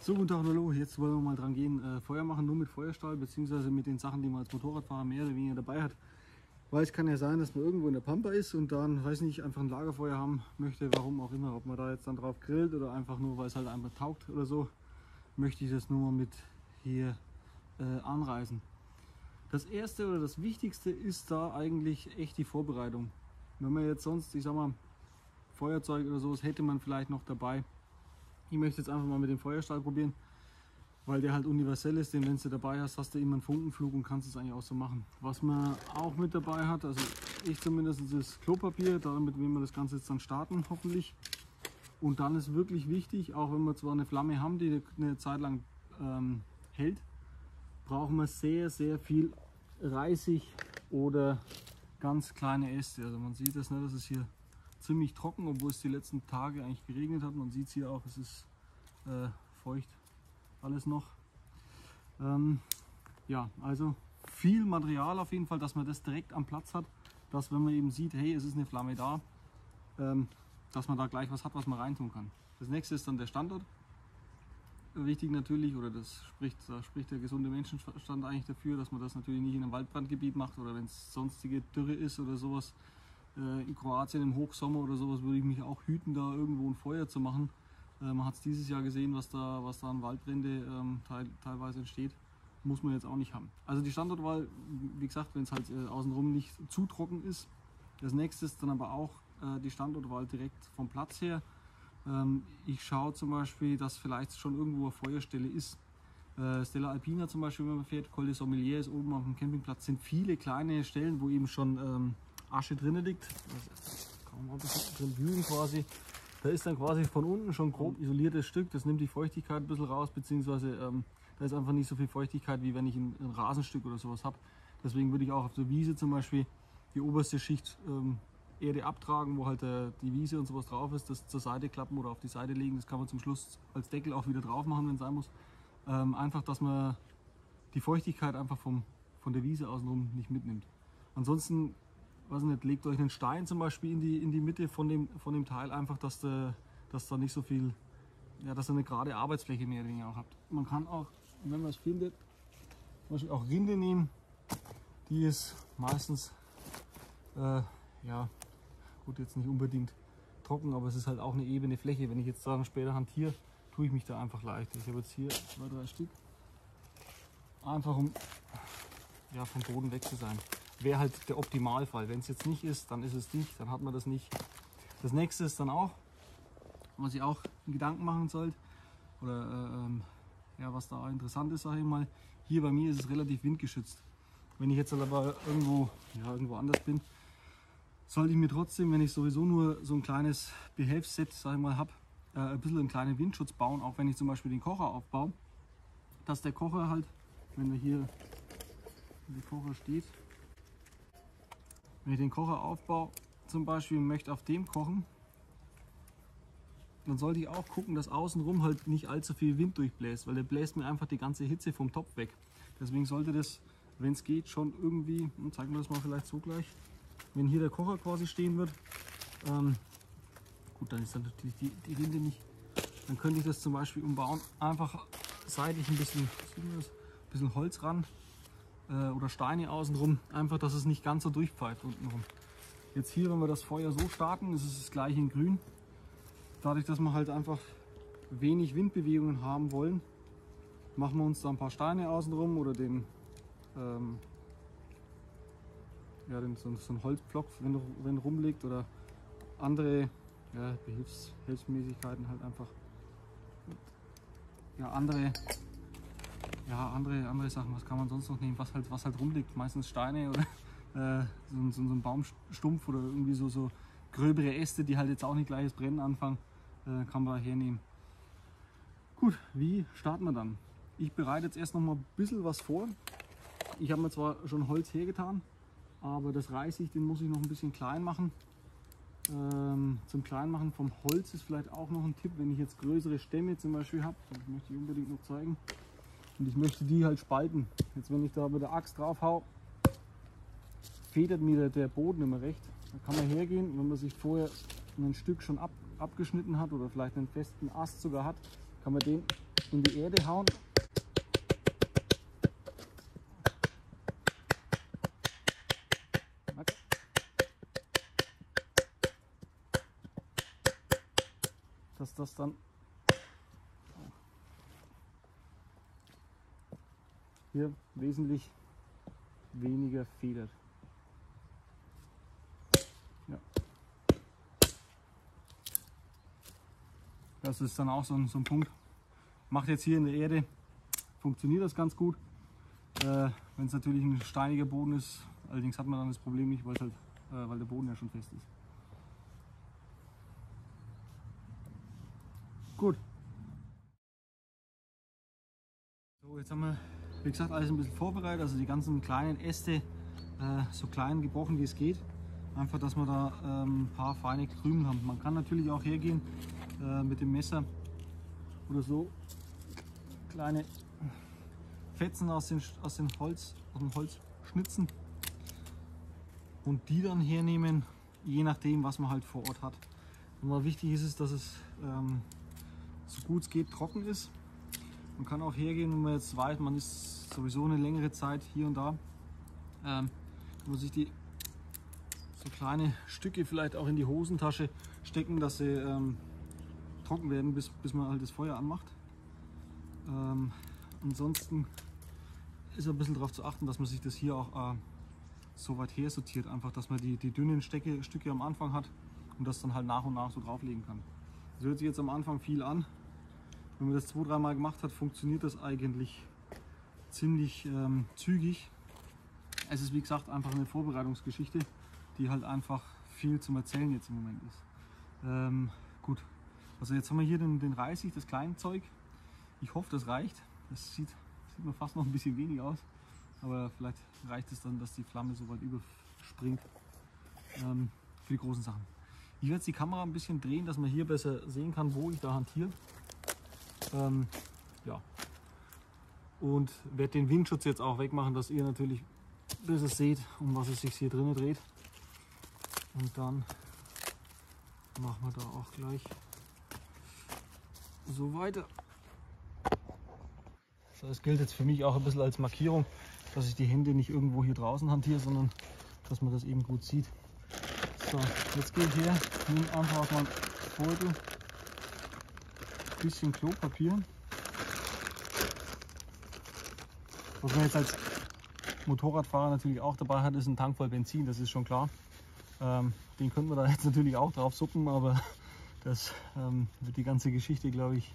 So, guten Tag, hallo. Jetzt wollen wir mal dran gehen, Feuer machen, nur mit Feuerstahl, beziehungsweise mit den Sachen, die man als Motorradfahrer mehr oder weniger dabei hat. Weil es kann ja sein, dass man irgendwo in der Pampa ist und dann, weiß nicht, einfach ein Lagerfeuer haben möchte, warum auch immer. Ob man da jetzt dann drauf grillt oder einfach nur, weil es halt einfach taugt oder so, möchte ich das nur mal mit hier anreißen. Das erste oder das Wichtigste ist da eigentlich echt die Vorbereitung. Wenn man jetzt sonst, ich sag mal, Feuerzeug oder sowas hätte man vielleicht noch dabei. Ich möchte jetzt einfach mal mit dem Feuerstahl probieren, weil der halt universell ist. Den, wenn du dabei hast, hast du immer einen Funkenflug und kannst es eigentlich auch so machen. Was man auch mit dabei hat, also ich zumindest, ist Klopapier. Damit will man das Ganze jetzt dann starten, hoffentlich. Und dann ist wirklich wichtig, auch wenn wir zwar eine Flamme haben, die eine Zeit lang hält, brauchen wir sehr, sehr viel Reisig oder ganz kleine Äste. Also man sieht das, ne, das ist hier ziemlich trocken, obwohl es die letzten Tage eigentlich geregnet hat. Man sieht es hier auch, es ist feucht alles noch. Ja, also viel Material auf jeden Fall, dass man das direkt am Platz hat, dass wenn man eben sieht, hey, es ist eine Flamme da, dass man da gleich was hat, was man reintun kann. Das nächste ist dann der Standort. Wichtig natürlich, oder da spricht der gesunde Menschenverstand eigentlich dafür, dass man das natürlich nicht in einem Waldbrandgebiet macht oder wenn es sonstige Dürre ist oder sowas. In Kroatien im Hochsommer oder sowas würde ich mich auch hüten, da irgendwo ein Feuer zu machen. Man hat es dieses Jahr gesehen, was da an Waldbrände teilweise entsteht. Muss man jetzt auch nicht haben. Also die Standortwahl, wie gesagt, wenn es halt außenrum nicht zu trocken ist. Das nächste ist dann aber auch die Standortwahl direkt vom Platz her. Ich schaue zum Beispiel, dass vielleicht schon irgendwo eine Feuerstelle ist. Stella Alpina zum Beispiel, wenn man fährt, Col des Sommeliers ist oben auf dem Campingplatz, sind viele kleine Stellen, wo eben schon Asche drin liegt. Das kann man mal ein bisschen drin wühlen quasi. Da ist dann quasi von unten schon grob isoliertes Stück, das nimmt die Feuchtigkeit ein bisschen raus, beziehungsweise da ist einfach nicht so viel Feuchtigkeit, wie wenn ich ein Rasenstück oder sowas habe. Deswegen würde ich auch auf der Wiese zum Beispiel die oberste Schicht Erde abtragen, wo halt die Wiese und sowas drauf ist, das zur Seite klappen oder auf die Seite legen. Das kann man zum Schluss als Deckel auch wieder drauf machen, wenn es sein muss. Einfach, dass man die Feuchtigkeit einfach von der Wiese außenrum nicht mitnimmt. Ansonsten, weiß nicht, legt euch einen Stein zum Beispiel in die Mitte von dem Teil, einfach, dass da nicht so viel, ja, dass ihr eine gerade Arbeitsfläche mehr oder weniger auch habt. Man kann auch, wenn man es findet, zum Beispiel auch Rinde nehmen. Die ist meistens, ja, gut, jetzt nicht unbedingt trocken, aber es ist halt auch eine ebene Fläche. Wenn ich jetzt dann später hantiere, tue ich mich da einfach leichter. Ich habe jetzt hier 2, 3 Stück. Einfach um, ja, vom Boden weg zu sein. Wäre halt der Optimalfall. Wenn es jetzt nicht ist, dann ist es nicht, dann hat man das nicht. Das nächste ist dann auch, was ihr auch in Gedanken machen sollt, oder ja, was da interessant ist, sage ich mal, hier bei mir ist es relativ windgeschützt. Wenn ich jetzt aber irgendwo anders bin, sollte ich mir trotzdem, wenn ich sowieso nur so ein kleines Behelfsset, sage ich mal, habe, ein bisschen einen kleinen Windschutz bauen, auch wenn ich zum Beispiel den Kocher aufbaue, dass der Kocher halt, wenn er hier der Kocher steht, wenn ich den Kocher aufbaue, zum Beispiel möchte auf dem kochen, dann sollte ich auch gucken, dass außenrum halt nicht allzu viel Wind durchbläst, weil der bläst mir einfach die ganze Hitze vom Topf weg. Deswegen sollte das, wenn es geht, schon irgendwie, zeigen wir das mal vielleicht so gleich, wenn hier der Kocher quasi stehen wird, gut, dann ist dann natürlich die Rinde nicht, dann könnte ich das zum Beispiel umbauen, einfach seitlich ein bisschen Holz ran oder Steine außenrum, einfach, dass es nicht ganz so durchpfeift untenrum. Jetzt hier, wenn wir das Feuer so starten, ist es das gleiche in grün. Dadurch, dass wir halt einfach wenig Windbewegungen haben wollen, machen wir uns da ein paar Steine außenrum oder so ein Holzpflock, wenn rumliegt, oder andere, ja, Hilfsmäßigkeiten halt einfach. Ja, andere Sachen, was kann man sonst noch nehmen, was halt rumliegt, meistens Steine oder so ein Baumstumpf oder irgendwie so gröbere Äste, die halt jetzt auch nicht gleich das Brennen anfangen, kann man hernehmen. Gut, wie starten wir dann? Ich bereite jetzt erst noch mal ein bisschen was vor. Ich habe mir zwar schon Holz hergetan, aber das Reisig, den muss ich noch ein bisschen klein machen. Zum Kleinmachen vom Holz ist vielleicht auch noch ein Tipp, wenn ich jetzt größere Stämme zum Beispiel habe, das möchte ich unbedingt noch zeigen, und ich möchte die halt spalten. Jetzt, wenn ich da mit der Axt drauf hau, federt mir der Boden immer recht. Da kann man hergehen, wenn man sich vorher ein Stück schon abgeschnitten hat oder vielleicht einen festen Ast sogar hat, kann man den in die Erde hauen. Dass das dann hier wesentlich weniger federt. Ja. Das ist dann auch so ein Punkt. Macht jetzt hier in der Erde, funktioniert das ganz gut. Wenn es natürlich ein steiniger Boden ist, allerdings hat man dann das Problem nicht, weil der Boden ja schon fest ist. Gut. So, jetzt haben wir, wie gesagt, alles ein bisschen vorbereitet, also die ganzen kleinen Äste so klein gebrochen wie es geht. Einfach, dass wir da ein paar feine Krümel haben. Man kann natürlich auch hergehen mit dem Messer oder so kleine Fetzen aus dem Holz schnitzen und die dann hernehmen, je nachdem, was man halt vor Ort hat. Und wichtig ist es, dass es so gut es geht trocken ist. Man kann auch hergehen, wenn man jetzt weiß, man ist sowieso eine längere Zeit hier und da, kann man sich die so kleine Stücke vielleicht auch in die Hosentasche stecken, dass sie trocken werden, bis man halt das Feuer anmacht. Ansonsten ist ein bisschen darauf zu achten, dass man sich das hier auch so weit her sortiert, einfach, dass man die dünnen Stücke am Anfang hat und das dann halt nach und nach so drauflegen kann. Das hört sich jetzt am Anfang viel an. Wenn man das 2-3 Mal gemacht hat, funktioniert das eigentlich ziemlich zügig. Es ist wie gesagt einfach eine Vorbereitungsgeschichte, die halt einfach viel zum Erzählen jetzt im Moment ist. Gut, also jetzt haben wir hier den Reisig, das kleine Zeug. Ich hoffe, das reicht. Das sieht mir fast noch ein bisschen wenig aus, aber vielleicht reicht es dann, dass die Flamme so weit überspringt für die großen Sachen. Ich werde jetzt die Kamera ein bisschen drehen, dass man hier besser sehen kann, wo ich da hantiere. Ja. Und werde den Windschutz jetzt auch wegmachen, dass ihr natürlich besser seht, um was es sich hier drinnen dreht. Und dann machen wir da auch gleich so weiter. Das gilt jetzt für mich auch ein bisschen als Markierung, dass ich die Hände nicht irgendwo hier draußen hantiere, sondern dass man das eben gut sieht. So, jetzt gehe ich her, nehme einfach aus meinem Beutel ein bisschen Klopapier. Was man jetzt als Motorradfahrer natürlich auch dabei hat, ist ein Tank voll Benzin, das ist schon klar. Den könnten wir da jetzt natürlich auch drauf suppen, aber das wird die ganze Geschichte, glaube ich,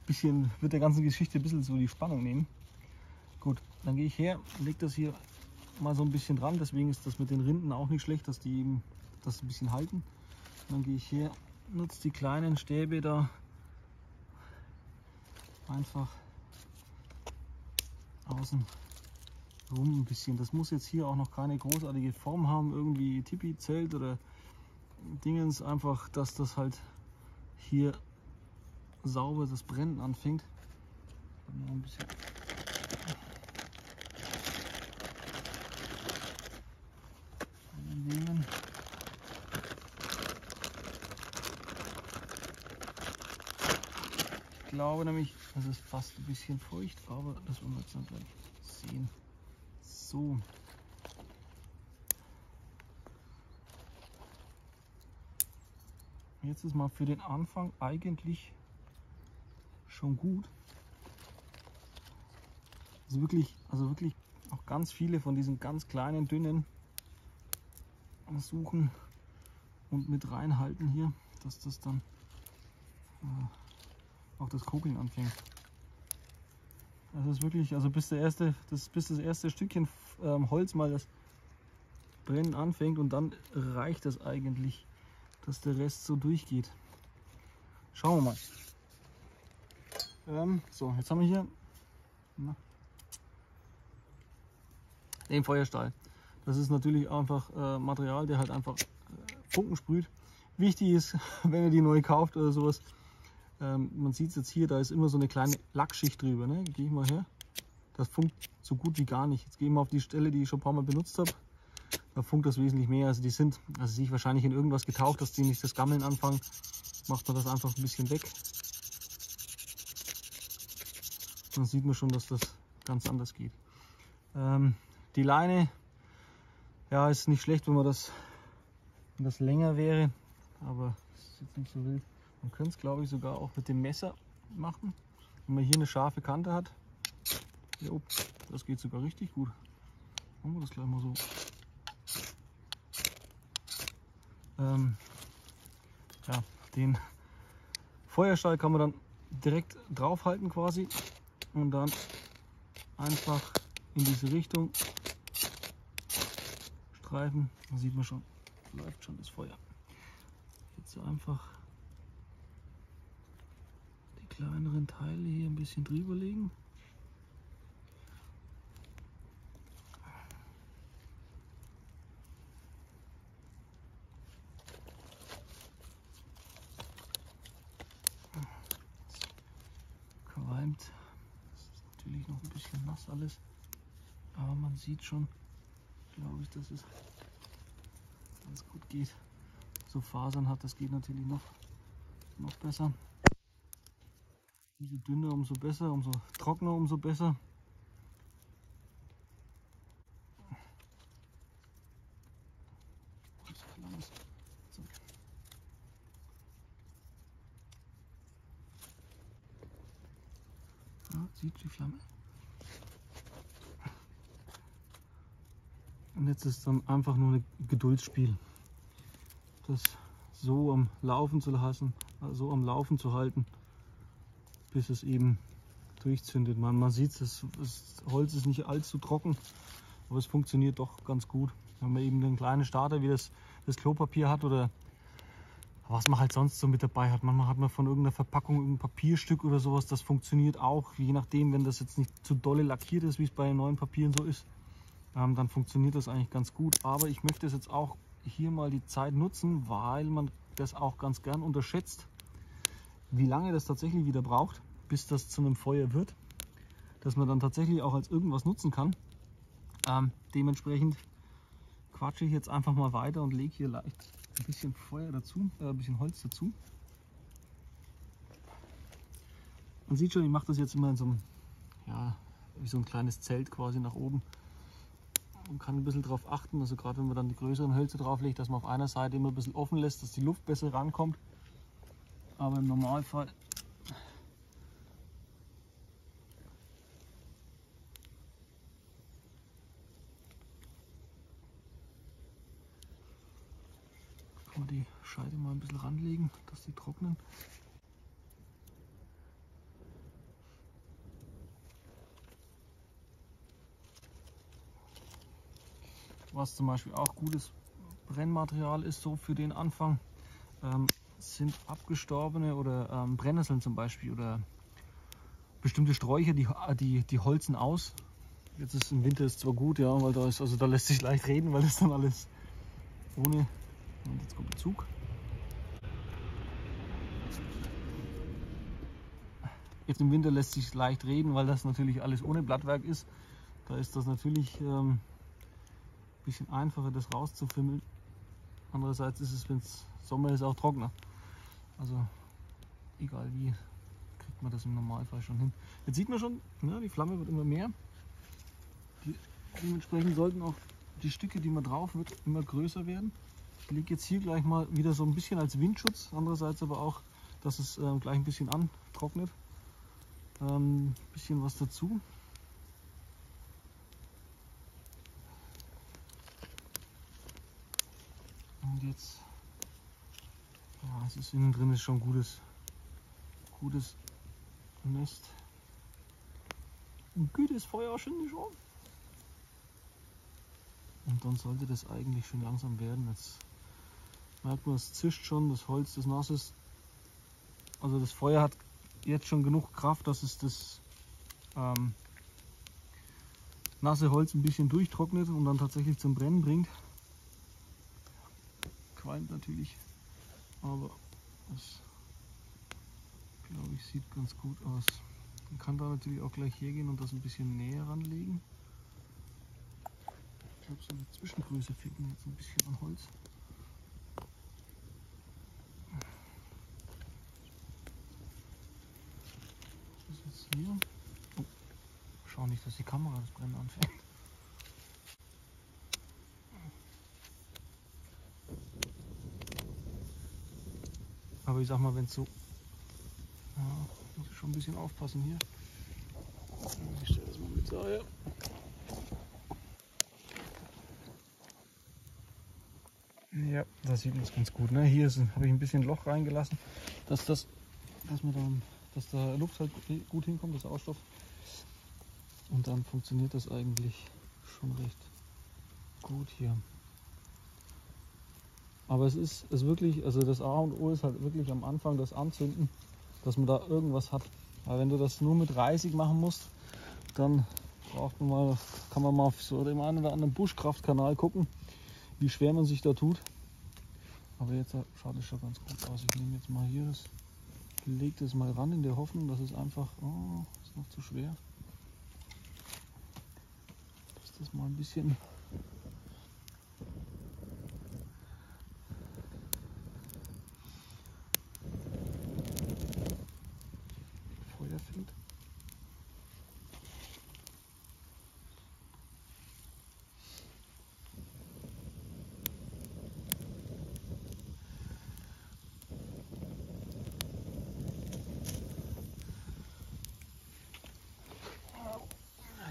wird der ganzen Geschichte ein bisschen so die Spannung nehmen. Gut, dann gehe ich her, lege das hier mal so ein bisschen dran, deswegen ist das mit den Rinden auch nicht schlecht, dass die eben das ein bisschen halten. Dann gehe ich her, nutze die kleinen Stäbe da einfach außen rum ein bisschen. Das muss jetzt hier auch noch keine großartige Form haben, irgendwie Tipi-Zelt oder Dingens, einfach, dass das halt hier sauber das Brennen anfängt. Noch ein bisschen. Nehmen. Ich glaube nämlich, es ist fast ein bisschen feucht, aber das wollen wir jetzt dann gleich sehen. So. Jetzt ist mal für den Anfang eigentlich schon gut. Also wirklich auch ganz viele von diesen ganz kleinen, dünnen suchen und mit reinhalten hier, dass das dann auch das Kokeln anfängt. Das ist wirklich, also bis das erste Stückchen Holz mal das Brennen anfängt und dann reicht das eigentlich, dass der Rest so durchgeht. Schauen wir mal. So, jetzt haben wir hier den Feuerstahl. Das ist natürlich einfach Material, der halt einfach Funken sprüht. Wichtig ist, wenn ihr die neu kauft oder sowas, man sieht es jetzt hier, da ist immer so eine kleine Lackschicht drüber. Ne? Gehe ich mal her. Das funkt so gut wie gar nicht. Jetzt gehen wir auf die Stelle, die ich schon ein paar Mal benutzt habe. Da funkt das wesentlich mehr. Also die sind, also sehe ich wahrscheinlich in irgendwas getaucht, dass die nicht das Gammeln anfangen. Macht man das einfach ein bisschen weg. dann sieht man schon, dass das ganz anders geht. Die Leine, ja, ist nicht schlecht, wenn das länger wäre, aber das ist jetzt nicht so wild. Man könnte es, glaube ich, sogar auch mit dem Messer machen, wenn man hier eine scharfe Kante hat. Jo, das geht sogar richtig gut. Machen wir das gleich mal so. Ja, den Feuerstahl kann man dann direkt draufhalten quasi und dann einfach in diese Richtung streifen. Da sieht man schon, läuft schon das Feuer. Jetzt so einfach die kleineren Teile hier ein bisschen drüber legen. Qualmt. Das ist natürlich noch ein bisschen nass alles, aber man sieht schon, glaube ich, dass es ganz gut geht. So Fasern hat, das geht natürlich noch besser. Umso dünner, umso besser, umso trockener, umso besser. So. Ja, sieht die Flamme. Und jetzt ist dann einfach nur ein Geduldsspiel, das so am Laufen zu lassen, so am Laufen zu halten, bis es eben durchzündet. Man sieht, das Holz ist nicht allzu trocken, aber es funktioniert doch ganz gut. Wenn man eben einen kleinen Starter wie das Klopapier hat oder was man halt sonst so mit dabei hat. Manchmal hat man von irgendeiner Verpackung irgendein Papierstück oder sowas, das funktioniert auch, je nachdem, wenn das jetzt nicht zu dolle lackiert ist, wie es bei neuen Papieren so ist. Dann funktioniert das eigentlich ganz gut. Aber ich möchte es jetzt auch hier mal die Zeit nutzen, weil man das auch ganz gern unterschätzt, wie lange das tatsächlich wieder braucht, bis das zu einem Feuer wird, dass man dann tatsächlich auch als irgendwas nutzen kann. Dementsprechend quatsche ich jetzt einfach mal weiter und lege hier leicht ein bisschen Feuer dazu, ein bisschen Holz dazu. Man sieht schon, ich mache das jetzt immer in so einem, ja, wie so ein kleines Zelt quasi nach oben. Man kann ein bisschen darauf achten, also gerade wenn man dann die größeren Hölzer drauflegt, dass man auf einer Seite immer ein bisschen offen lässt, dass die Luft besser rankommt. Aber im Normalfall kann man die Scheite mal ein bisschen ranlegen, dass die trocknen. Was zum Beispiel auch gutes Brennmaterial ist, so für den Anfang, sind abgestorbene oder Brennnesseln zum Beispiel oder bestimmte Sträucher, die holzen aus. Jetzt ist im Winter ist zwar gut, ja, weil da lässt sich leicht reden, weil das dann alles ohne. Und jetzt kommt der Zug. Jetzt im Winter lässt sich leicht reden, weil das natürlich alles ohne Blattwerk ist. Da ist das natürlich ein bisschen einfacher, das rauszufimmeln. Andererseits ist es, wenn es Sommer ist, auch trockener. Also egal wie, kriegt man das im Normalfall schon hin. Jetzt sieht man schon, ja, die Flamme wird immer mehr. Dementsprechend sollten auch die Stücke, die man drauf wird, immer größer werden. Ich lege jetzt hier gleich mal wieder so ein bisschen als Windschutz, andererseits aber auch, dass es gleich ein bisschen antrocknet. Ein bisschen was dazu. Und jetzt, ja, es ist innen drin ist schon gutes Nest. Ein gutes Feuer schon. Und dann sollte das eigentlich schon langsam werden. Jetzt merkt man, es zischt schon, das Holz, das nass ist. Also das Feuer hat jetzt schon genug Kraft, dass es das nasse Holz ein bisschen durchtrocknet und dann tatsächlich zum Brennen bringt. Qualmt natürlich, aber das, glaube ich, sieht ganz gut aus. Man kann da natürlich auch gleich hergehen und das ein bisschen näher ranlegen. Ich glaube, so eine Zwischengröße fehlt mir jetzt ein bisschen an Holz. Das ist jetzt hier. Oh. nicht, dass die Kamera das Brennen anfängt. Aber ich sag mal, wenn es so... Ja, muss ich schon ein bisschen aufpassen hier. Ich stelle das mal mit so her. Ja, das sieht man ganz gut. Ne? Hier habe ich ein bisschen Loch reingelassen, dass da Luft halt gut hinkommt, das Ausstoff. Und dann funktioniert das eigentlich schon recht gut hier. Aber es ist wirklich, also das A und O ist halt wirklich am Anfang das Anzünden, dass man da irgendwas hat. Weil wenn du das nur mit Reisig machen musst, dann kann man mal auf so dem einen oder anderen Buschkraftkanal gucken, wie schwer man sich da tut. Aber jetzt schaut es schon ganz gut aus. Ich nehme jetzt mal hier lege das mal ran in der Hoffnung, dass es einfach, ist noch zu schwer, dass das mal ein bisschen Feuer fängt.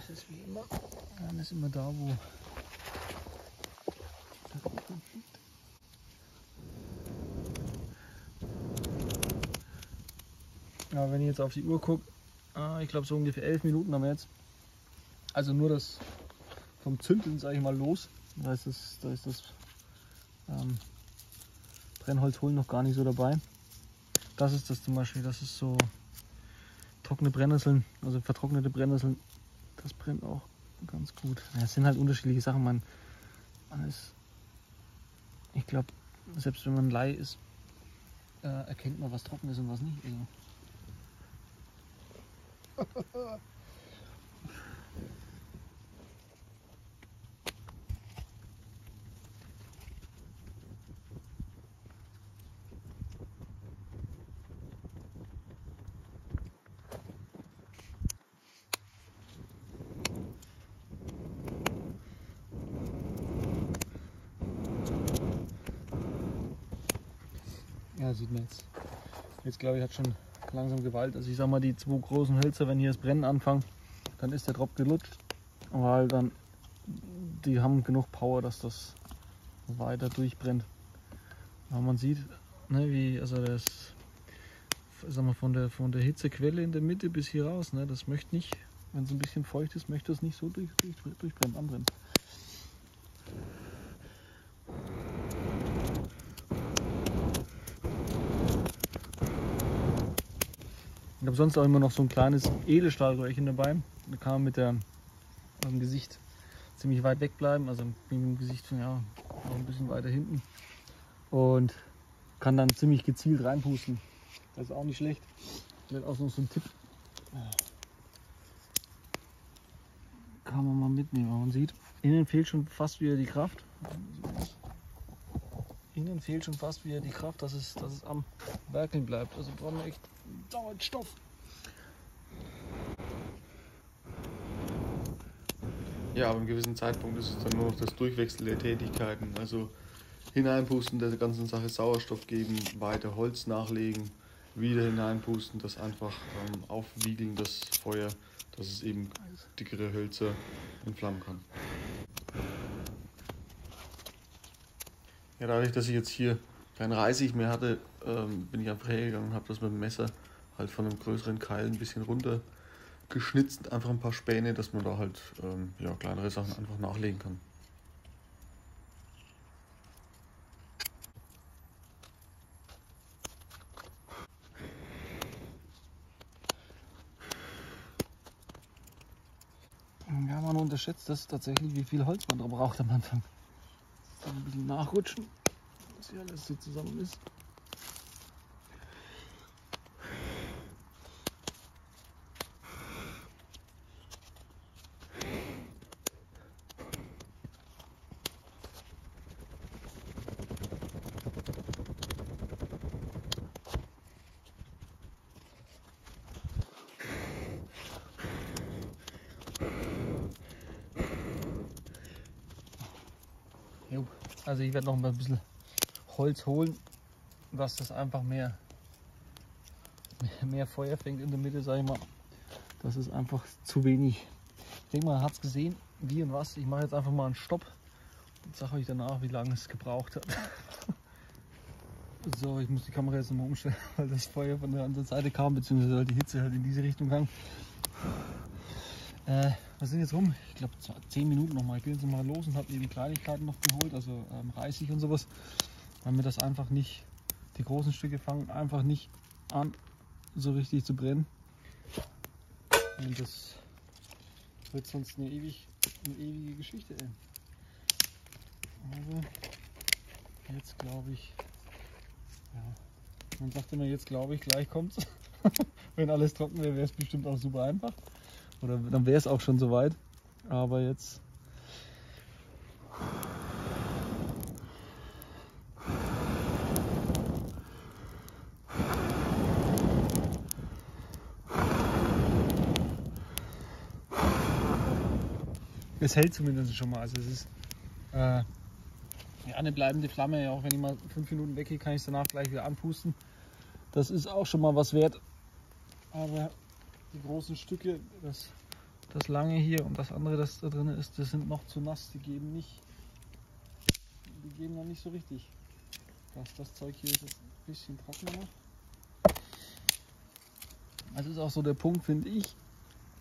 Das ist wie immer, dann ist immer da, wo der Rückenwind liegt. Ja, wenn ich jetzt auf die Uhr gucke, ich glaube so ungefähr 11 Minuten haben wir jetzt. Also nur das vom Zünden, sage ich mal, los. Da ist das Brennholz holen noch gar nicht so dabei. Das ist das zum Beispiel, das ist so trockene Brennnesseln, also vertrocknete Brennnesseln. Das brennt auch ganz gut. Ja, es sind halt unterschiedliche Sachen. Man ist, ich glaube, selbst wenn man Laie ist, erkennt man, was trocken ist und was nicht. Also. Ja, sieht man jetzt. Jetzt glaube ich, hat schon langsam Gewalt. Also ich sag mal, die zwei großen Hölzer, wenn hier das Brennen anfangen, dann ist der Tropf gelutscht, weil dann die haben genug Power, dass das weiter durchbrennt. Aber man sieht, ne, wie, also das, sag mal, von der Hitzequelle in der Mitte bis hier raus, ne, das möchte nicht, wenn es ein bisschen feucht ist, möchte es nicht so durchbrennen, anbrennen. Ich habe sonst auch immer noch so ein kleines Edelstahlröhrchen dabei. Da kann man mit dem Gesicht ziemlich weit weg bleiben, also mit dem Gesicht ja, noch ein bisschen weiter hinten. Und kann dann ziemlich gezielt reinpusten. Das ist auch nicht schlecht. Das ist auch noch so ein Tipp. Kann man mal mitnehmen. Aber man sieht, innen fehlt schon fast wieder die Kraft. Innen fehlt schon fast wieder die Kraft, dass es am Werkeln bleibt. Also brauchen wir echt dauernd Stoff. Ja, aber an einem gewissen Zeitpunkt ist es dann nur noch das Durchwechseln der Tätigkeiten. Also hineinpusten, der ganzen Sache Sauerstoff geben, weiter Holz nachlegen, wieder hineinpusten, das einfach aufwiegeln, das Feuer, dass es eben dickere Hölzer entflammen kann. Ja, dadurch, dass ich jetzt hier kein Reisig mehr hatte, bin ich einfach hergegangen und habe das mit dem Messer halt von einem größeren Keil ein bisschen runter geschnitzt, einfach ein paar Späne, dass man da halt kleinere Sachen einfach nachlegen kann. Ja, man unterschätzt das tatsächlich, wie viel Holz man da braucht am Anfang. Dann ein bisschen nachrutschen, dass hier alles so zusammen ist. Also ich werde noch mal ein bisschen Holz holen, dass das einfach mehr Feuer fängt in der Mitte, sage ich mal. Das ist einfach zu wenig. Ich denke, man hat es gesehen, wie und was. Ich mache jetzt einfach mal einen Stopp und sage euch danach, wie lange es gebraucht hat. So, ich muss die Kamera jetzt nochmal umstellen, weil das Feuer von der anderen Seite kam, beziehungsweise die Hitze halt in diese Richtung kam. Wir sind jetzt rum, ich glaube 10 Minuten nochmal. Ich bin jetzt nochmal los und habe mir die Kleinigkeiten noch geholt, also Reisig und sowas, weil mir das einfach nicht, die großen Stücke fangen einfach nicht an, so richtig zu brennen. Und das wird sonst eine ewige Geschichte. Ey. Aber jetzt glaube ich, ja, man sagt immer, jetzt glaube ich, gleich kommt's. Wenn alles trocken wäre, wäre es bestimmt auch super einfach. Oder dann wäre es auch schon soweit. Aber jetzt. Es hält zumindest schon mal. Also es ist ja, eine bleibende Flamme. Ja, auch wenn ich mal 5 Minuten weggehe, kann ich es danach gleich wieder anpusten. Das ist auch schon mal was wert. Aber die großen Stücke, das lange hier und das andere, das da drin ist, das sind noch zu nass. Die geben noch nicht so richtig. Das Zeug hier ist jetzt ein bisschen trockener noch. Also ist auch so der Punkt, finde ich.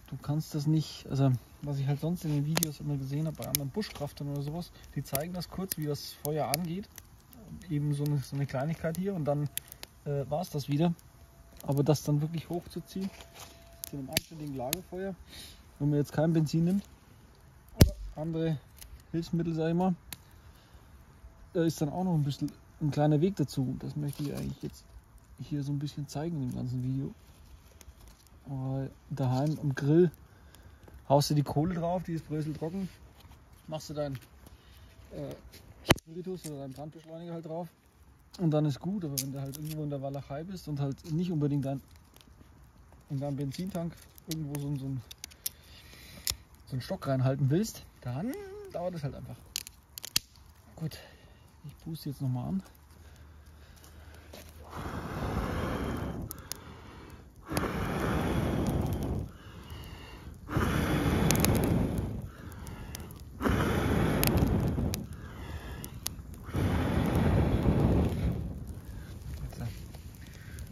Du kannst das nicht, also was ich halt sonst in den Videos immer gesehen habe bei anderen Buschcraftern oder sowas, die zeigen das kurz, wie das Feuer angeht. Eben so eine Kleinigkeit hier und dann war es das wieder. Aber das dann wirklich hochzuziehen zu einem anständigen Lagerfeuer, wenn man jetzt kein Benzin nimmt oder andere Hilfsmittel, sage ich mal, da ist dann auch noch ein kleiner Weg dazu. Das möchte ich eigentlich jetzt hier so ein bisschen zeigen in dem ganzen Video. Weil daheim am Grill haust du die Kohle drauf, die ist bröseltrocken, machst du deinen Spiritus oder deinen Brandbeschleuniger halt drauf und dann ist gut. Aber wenn du halt irgendwo in der Walachei bist und halt nicht unbedingt in deinem Benzintank irgendwo so einen Stock reinhalten willst, dann dauert es halt einfach. Gut, ich puste jetzt nochmal an.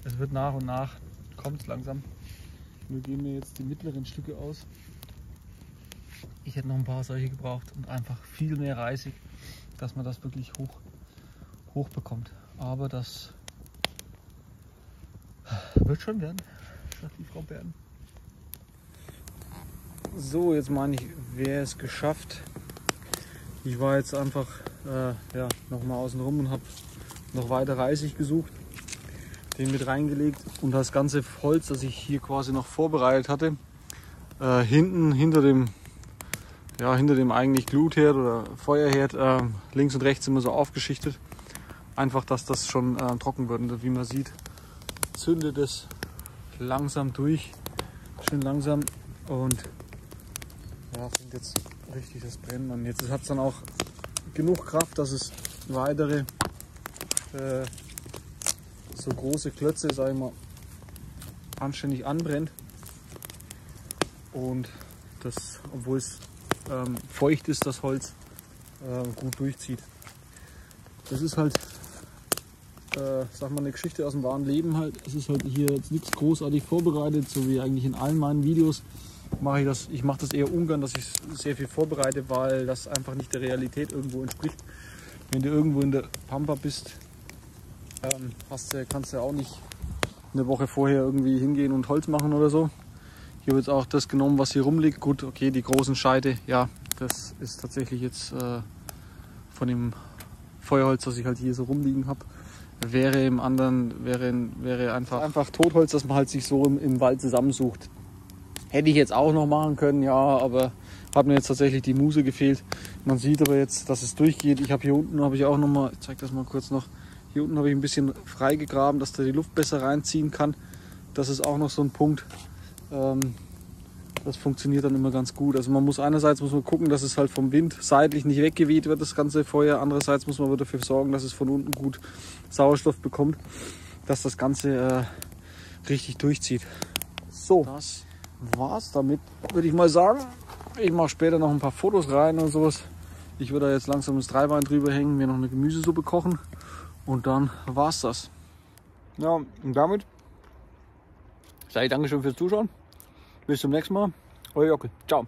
Es wird nach und nach, kommt es langsam. Wir geben mir jetzt die mittleren Stücke aus. Ich hätte noch ein paar solche gebraucht und einfach viel mehr Reisig, dass man das wirklich hoch bekommt. Aber das wird schon werden, sagt die Frau Bern. So, jetzt meine ich, wäre es geschafft. Ich war jetzt einfach ja, nochmal außen rum und habe noch weiter Reisig gesucht, den mit reingelegt und das ganze Holz, das ich hier quasi noch vorbereitet hatte, hinter dem eigentlich Glutherd oder Feuerherd, links und rechts immer so aufgeschichtet. Einfach, dass das schon trocken wird. Und wie man sieht, zündet es langsam durch, schön langsam und ja, fängt jetzt richtig das Brennen an. Jetzt hat es dann auch genug Kraft, dass es weitere so große Klötze, sag ich mal, anständig anbrennt und das, obwohl es feucht ist, das Holz gut durchzieht. Das ist halt, sag mal, eine Geschichte aus dem wahren Leben halt. Es ist halt hier jetzt nichts großartig vorbereitet, so wie eigentlich in allen meinen Videos mache ich das. Ich mache das eher ungern, dass ich sehr viel vorbereite, weil das einfach nicht der Realität irgendwo entspricht. Wenn du irgendwo in der Pampa bist, kannst du ja auch nicht eine Woche vorher irgendwie hingehen und Holz machen oder so. Hier habe jetzt auch das genommen, was hier rumliegt. Gut, okay, die großen Scheite, ja, das ist tatsächlich jetzt von dem Feuerholz, das ich halt hier so rumliegen habe. Wäre im anderen, wäre einfach Totholz, dass man halt sich so im Wald zusammensucht. Hätte ich jetzt auch noch machen können, ja, aber hat mir jetzt tatsächlich die Muse gefehlt. Man sieht aber jetzt, dass es durchgeht. Ich habe hier unten, habe ich auch noch mal, ich zeige das mal kurz noch, hier unten habe ich ein bisschen freigegraben, dass da die Luft besser reinziehen kann. Das ist auch noch so ein Punkt. Das funktioniert dann immer ganz gut. Also man muss einerseits gucken, dass es halt vom Wind seitlich nicht weggeweht wird, das ganze Feuer. Andererseits muss man aber dafür sorgen, dass es von unten gut Sauerstoff bekommt, dass das Ganze richtig durchzieht. So, das war's damit, würde ich mal sagen. Ich mache später noch ein paar Fotos rein und sowas. Ich würde da jetzt langsam das Dreibein drüber hängen, mir noch eine Gemüsesuppe kochen und dann war's das. Ja, und damit sage ich Dankeschön fürs Zuschauen. Bis zum nächsten Mal. Euer Jockel. Ciao.